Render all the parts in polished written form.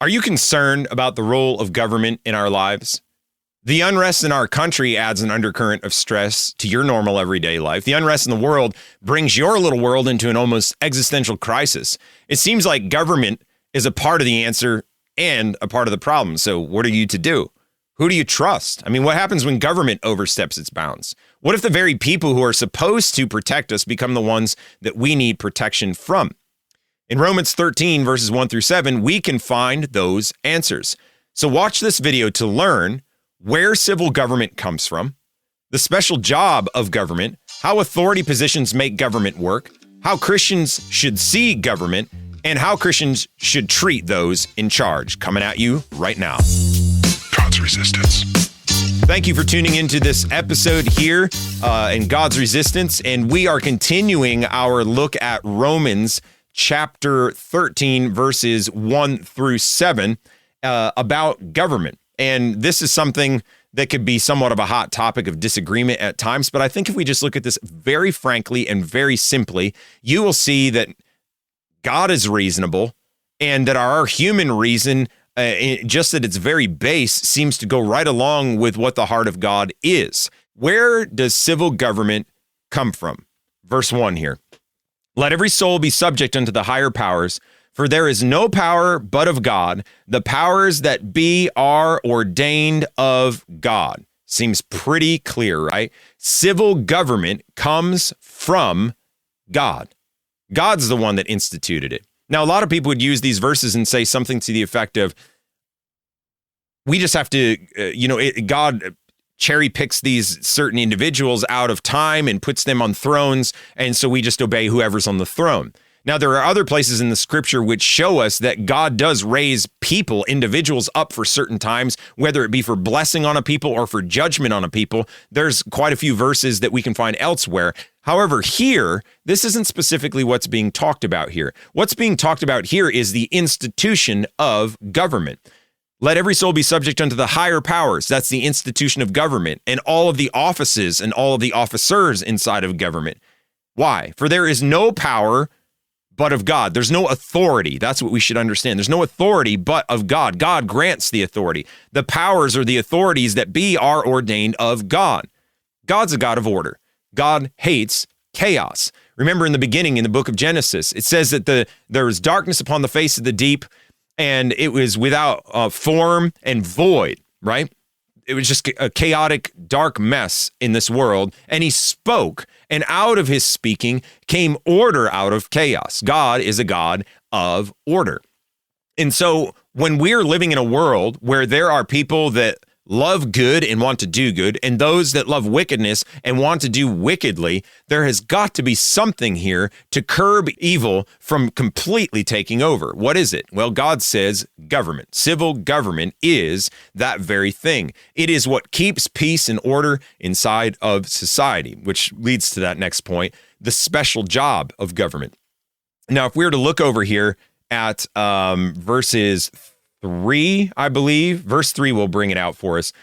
Are you concerned about the role of government in our lives? The unrest in our country adds an undercurrent of stress to your normal everyday life. The unrest in the world brings your little world into an almost existential crisis. It seems like government is a part of the answer and a part of the problem. So what are you to do? Who do you trust? I mean, what happens when government oversteps its bounds? What if the very people who are supposed to protect us become the ones that we need protection from? In Romans 13, verses 1 through 7, we can find those answers. So watch this video to learn where civil government comes from, the special job of government, how authority positions make government work, how Christians should see government, and how Christians should treat those in charge. Coming at you right now. God's Resistance. Thank you for tuning into this episode here in God's Resistance, and we are continuing our look at Romans chapter 13, verses 1 through 7, about government. And this is something that could be somewhat of a hot topic of disagreement at times, but I think if we just look at this very frankly and very simply, you will see that God is reasonable and that our human reason, just at its very base, seems to go right along with what the heart of God is. Where does civil government come from? Verse 1 here. Let every soul be subject unto the higher powers, for there is no power but of God. The powers that be are ordained of God. Seems pretty clear, right? Civil government comes from God. God's the one that instituted it. Now, a lot of people would use these verses and say something to the effect of, we just have to, God cherry picks these certain individuals out of time and puts them on thrones, and so we just obey whoever's on the throne. Now, there are other places in the scripture which show us that God does raise people, individuals up for certain times, whether it be for blessing on a people or for judgment on a people. There's quite a few verses that we can find elsewhere. However, here, this isn't specifically what's being talked about here. What's being talked about here is the institution of government. Let every soul be subject unto the higher powers. That's the institution of government and all of the offices and all of the officers inside of government. Why? For there is no power but of God. There's no authority. That's what we should understand. There's no authority but of God. God grants the authority. The powers or the authorities that be are ordained of God. God's a God of order. God hates chaos. Remember in the beginning, in the book of Genesis, it says that there was darkness upon the face of the deep, and it was without form and void, right? It was just a chaotic, dark mess in this world. And he spoke, and out of his speaking came order out of chaos. God is a God of order. And so when we're living in a world where there are people that love good and want to do good, and those that love wickedness and want to do wickedly, there has got to be something here to curb evil from completely taking over. What is it? Well, God says government. Civil government is that very thing. It is what keeps peace and order inside of society, which leads to that next point, the special job of government. Now, if we were to look over here at verses 3, I believe. Verse 3 will bring it out for us.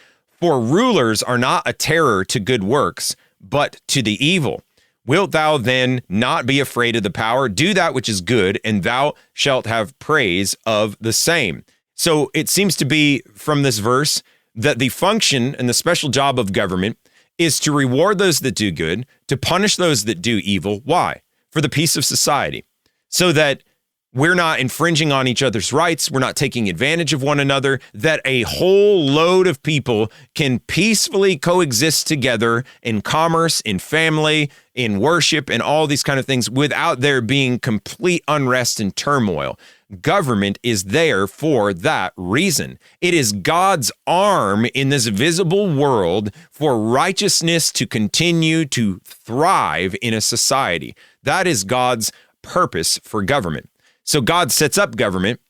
For rulers are not a terror to good works, but to the evil. Wilt thou then not be afraid of the power? Do that which is good, and thou shalt have praise of the same. So it seems to be from this verse that the function and the special job of government is to reward those that do good, to punish those that do evil. Why? For the peace of society. So that we're not infringing on each other's rights. We're not taking advantage of one another, that a whole load of people can peacefully coexist together in commerce, in family, in worship, and all these kind of things without there being complete unrest and turmoil. Government is there for that reason. It is God's arm in this visible world for righteousness to continue to thrive in a society. That is God's purpose for government. So God sets up government,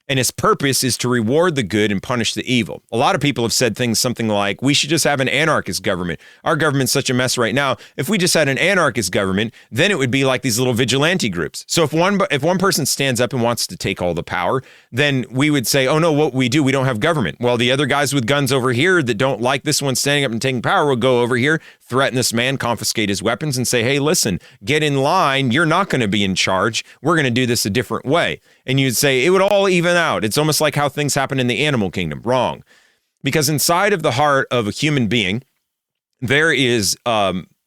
and his purpose is to reward the good and punish the evil. A lot of people have said things something like, we should just have an anarchist government. Our government's such a mess right now. If we just had an anarchist government, then it would be like these little vigilante groups. So if one person stands up and wants to take all the power, then we would say, oh no, what we do, we don't have government. Well, the other guys with guns over here that don't like this one standing up and taking power will go over here, threaten this man, confiscate his weapons, and say, hey, listen, get in line. You're not going to be in charge. We're going to do this a different way. And you'd say it would all even out. It's almost like how things happen in the animal kingdom. Wrong. Because inside of the heart of a human being, there is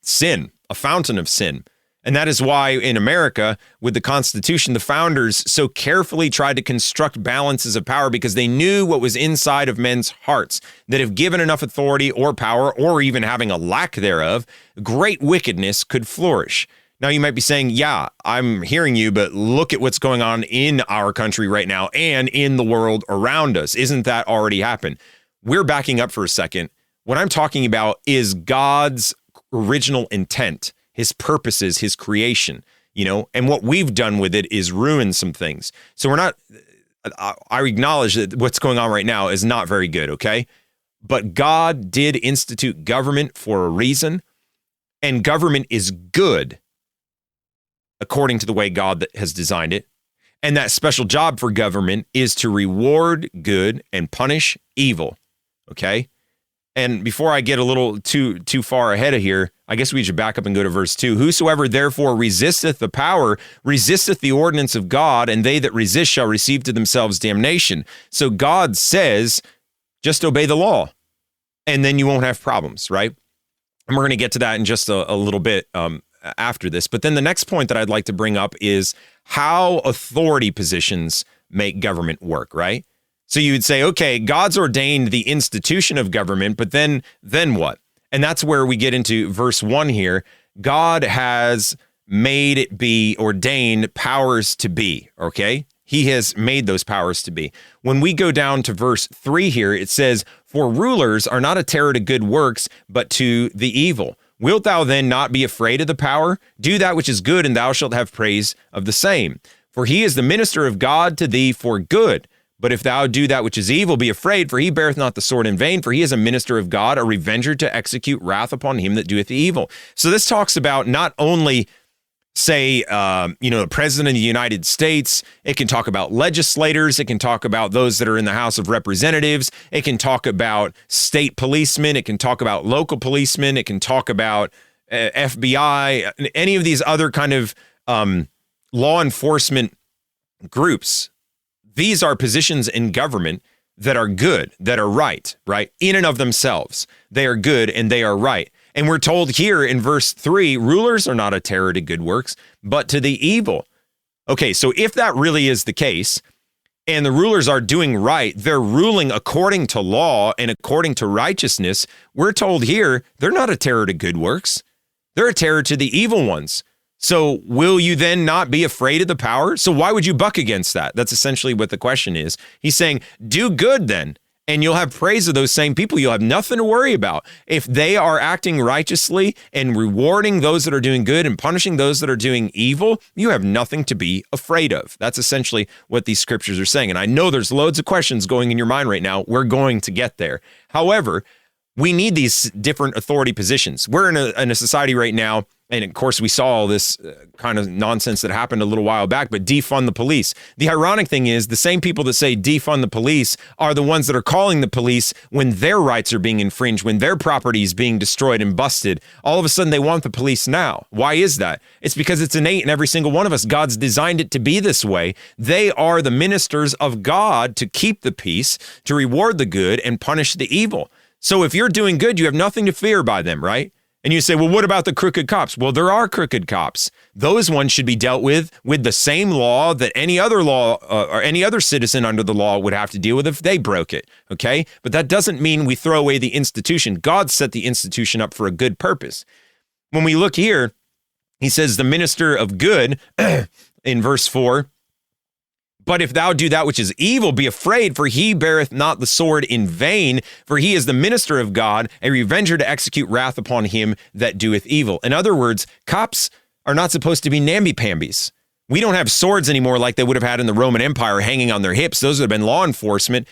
sin, a fountain of sin. And that is why in America, with the Constitution, the founders so carefully tried to construct balances of power because they knew what was inside of men's hearts, that if given enough authority or power, or even having a lack thereof, great wickedness could flourish. Now, you might be saying, yeah, I'm hearing you, but look at what's going on in our country right now and in the world around us. Isn't that already happened? We're backing up for a second. What I'm talking about is God's original intent, his purposes, his creation, and what we've done with it is ruin some things. So I acknowledge that what's going on right now is not very good, okay? But God did institute government for a reason, and government is good according to the way God has designed it. And that special job for government is to reward good and punish evil, okay? And before I get a little too far ahead of here, I guess we should back up and go to verse 2. Whosoever therefore resisteth the power, resisteth the ordinance of God, and they that resist shall receive to themselves damnation. So God says, just obey the law, and then you won't have problems, right? And we're going to get to that in just a little bit after this. But then the next point that I'd like to bring up is how authority positions make government work, right? So you would say, okay, God's ordained the institution of government, but then what? And that's where we get into verse 1 here. God has made it be ordained powers to be, okay? He has made those powers to be. When we go down to verse 3 here, it says, for rulers are not a terror to good works, but to the evil. Wilt thou then not be afraid of the power? Do that which is good, and thou shalt have praise of the same. For he is the minister of God to thee for good. But if thou do that which is evil, be afraid, for he beareth not the sword in vain, for he is a minister of God, a revenger to execute wrath upon him that doeth evil. So this talks about not only, say, the president of the United States. It can talk about legislators. It can talk about those that are in the House of Representatives. It can talk about state policemen. It can talk about local policemen. It can talk about FBI, any of these other kind of law enforcement groups. These are positions in government that are good, that are right? In and of themselves. They are good and they are right. And we're told here in verse 3, rulers are not a terror to good works, but to the evil. Okay, so if that really is the case, and the rulers are doing right, they're ruling according to law and according to righteousness, we're told here they're not a terror to good works. They're a terror to the evil ones. So will you then not be afraid of the power? So why would you buck against that? That's essentially what the question is. He's saying, do good then, and you'll have praise of those same people. You'll have nothing to worry about. If they are acting righteously and rewarding those that are doing good and punishing those that are doing evil, you have nothing to be afraid of. That's essentially what these scriptures are saying. And I know there's loads of questions going in your mind right now. We're going to get there. However, we need these different authority positions. We're in a society right now, and of course we saw all this kind of nonsense that happened a little while back, but defund the police. The ironic thing is the same people that say defund the police are the ones that are calling the police when their rights are being infringed, when their property is being destroyed and busted. All of a sudden they want the police now. Why is that? It's because it's innate in every single one of us. God's designed it to be this way. They are the ministers of God to keep the peace, to reward the good and punish the evil. So if you're doing good, you have nothing to fear by them, right? And you say, well, what about the crooked cops? Well, there are crooked cops. Those ones should be dealt with the same law that any other law or any other citizen under the law would have to deal with if they broke it, okay? But that doesn't mean we throw away the institution. God set the institution up for a good purpose. When we look here, he says the minister of good in verse 4, but if thou do that which is evil, be afraid, for he beareth not the sword in vain, for he is the minister of God, a revenger to execute wrath upon him that doeth evil. In other words, cops are not supposed to be namby-pambies. We don't have swords anymore like they would have had in the Roman Empire hanging on their hips. Those would have been law enforcement.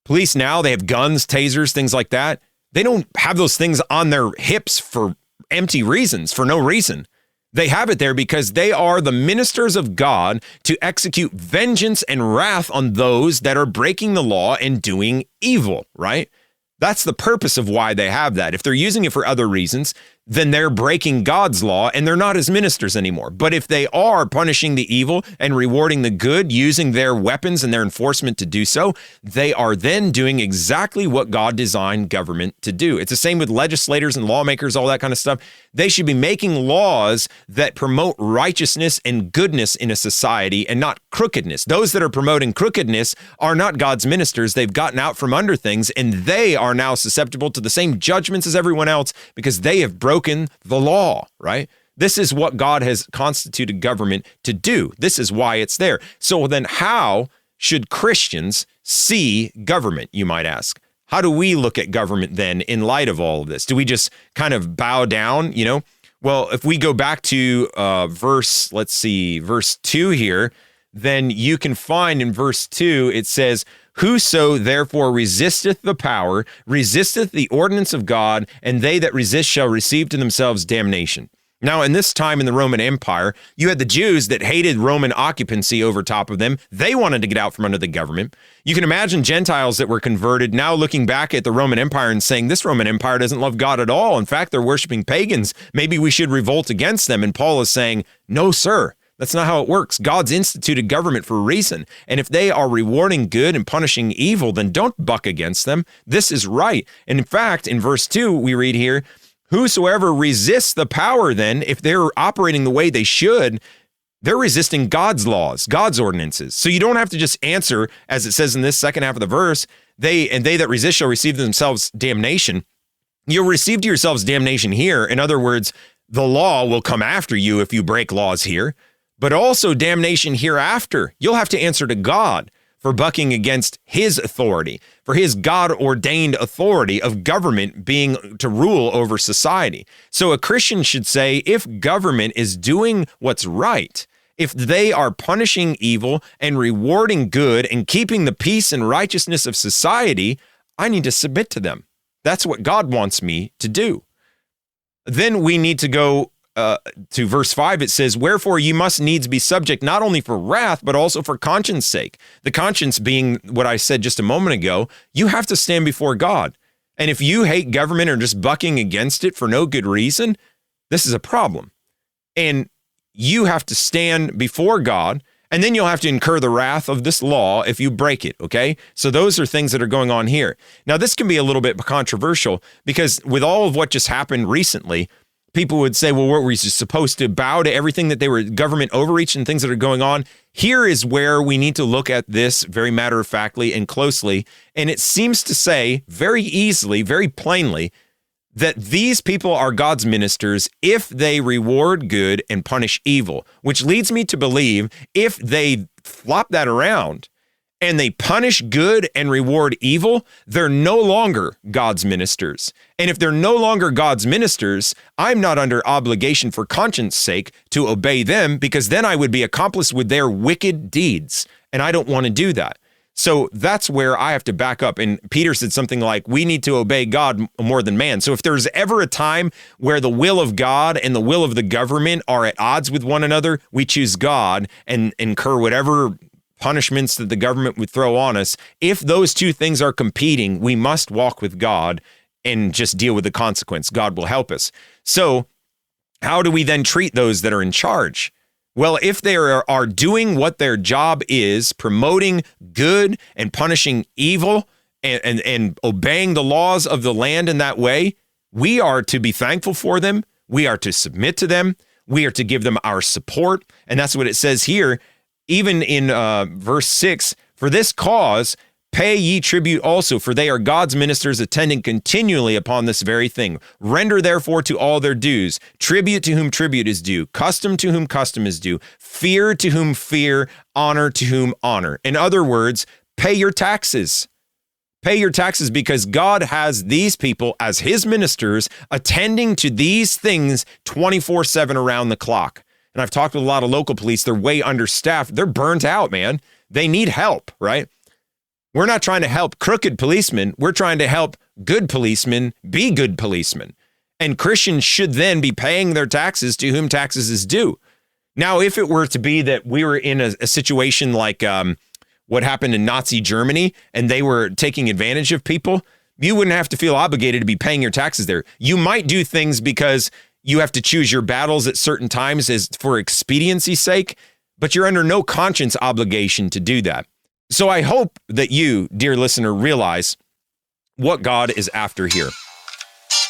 Police now, they have guns, tasers, things like that. They don't have those things on their hips for empty reasons, for no reason. They have it there because they are the ministers of God to execute vengeance and wrath on those that are breaking the law and doing evil, right? That's the purpose of why they have that. If they're using it for other reasons, then they're breaking God's law and they're not his ministers anymore. But if they are punishing the evil and rewarding the good, using their weapons and their enforcement to do so, they are then doing exactly what God designed government to do. It's the same with legislators and lawmakers, all that kind of stuff. They should be making laws that promote righteousness and goodness in a society and not crookedness. Those that are promoting crookedness are not God's ministers. They've gotten out from under things, and they are now susceptible to the same judgments as everyone else because they have broken the law, right? This is what God has constituted government to do. This is why it's there. So then how should Christians see government, you might ask? How do we look at government then in light of all of this? Do we just kind of bow down, Well, if we go back to verse 2 here, then you can find in verse 2, it says, "Whoso therefore resisteth the power, resisteth the ordinance of God, and they that resist shall receive to themselves damnation." Now, in this time in the Roman Empire, you had the Jews that hated Roman occupancy over top of them. They wanted to get out from under the government. You can imagine Gentiles that were converted now looking back at the Roman Empire and saying, this Roman Empire doesn't love God at all. In fact, they're worshiping pagans. Maybe we should revolt against them. And Paul is saying, no, sir. That's not how it works. God's instituted government for a reason. And if they are rewarding good and punishing evil, then don't buck against them. This is right. And in fact, in verse 2, we read here, "Whosoever resists the power," then, if they're operating the way they should, they're resisting God's laws, God's ordinances. So you don't have to just answer, as it says in this second half of the verse, they that resist shall receive to themselves damnation. You'll receive to yourselves damnation here. In other words, the law will come after you if you break laws here, but also damnation hereafter. You'll have to answer to God for bucking against his authority, for his God-ordained authority of government being to rule over society. So a Christian should say, if government is doing what's right, if they are punishing evil and rewarding good and keeping the peace and righteousness of society, I need to submit to them. That's what God wants me to do. Then we need to go to verse 5, it says, "Wherefore ye must needs be subject not only for wrath, but also for conscience sake." The conscience being what I said just a moment ago, you have to stand before God. And if you hate government or just bucking against it for no good reason, this is a problem. And you have to stand before God, and then you'll have to incur the wrath of this law if you break it, okay? So those are things that are going on here. Now, this can be a little bit controversial because with all of what just happened recently, people would say, well, were we supposed to bow to everything that they were government overreach and things that are going on? Here is where we need to look at this very matter-of-factly and closely. And it seems to say very easily, very plainly, that these people are God's ministers if they reward good and punish evil, which leads me to believe if they flop that around and they punish good and reward evil, they're no longer God's ministers. And if they're no longer God's ministers, I'm not under obligation for conscience sake to obey them, because then I would be accomplice with their wicked deeds. And I don't want to do that. So that's where I have to back up. And Peter said something like, we need to obey God more than man. So if there's ever a time where the will of God and the will of the government are at odds with one another, we choose God and incur whatever punishments that the government would throw on us. If those two things are competing, we must walk with God and just deal with the consequence. God will help us. So how do we then treat those that are in charge? Well, if they are doing what their job is, promoting good and punishing evil and obeying the laws of the land in that way, we are to be thankful for them. We are to submit to them. We are to give them our support. And that's what it says here. Even in verse 6, "For this cause pay ye tribute also, for they are God's ministers attending continually upon this very thing. Render therefore to all their dues, tribute to whom tribute is due, custom to whom custom is due, fear to whom fear, honor to whom honor." In other words, pay your taxes. Pay your taxes because God has these people as his ministers attending to these things 24/7 around the clock. And I've talked with a lot of local police. They're way understaffed. They're burnt out, man. They need help, right? We're not trying to help crooked policemen. We're trying to help good policemen be good policemen. And Christians should then be paying their taxes to whom taxes is due. Now, if it were to be that we were in a situation like what happened in Nazi Germany and they were taking advantage of people, You wouldn't have to feel obligated to be paying your taxes there. You might do things because you have to choose your battles at certain times as for expediency's sake, but you're under no conscience obligation to do that. So I hope that you, dear listener, realize what God is after here.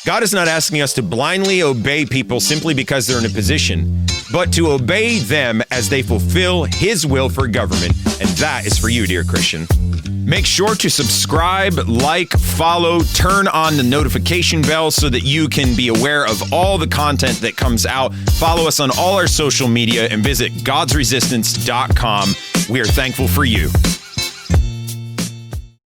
God is not asking us to blindly obey people simply because they're in a position, but to obey them as they fulfill his will for government. And that is for you, dear Christian. Make sure to subscribe, like, follow, turn on the notification bell so that you can be aware of all the content that comes out. Follow us on all our social media and visit godsresistance.com. We are thankful for you.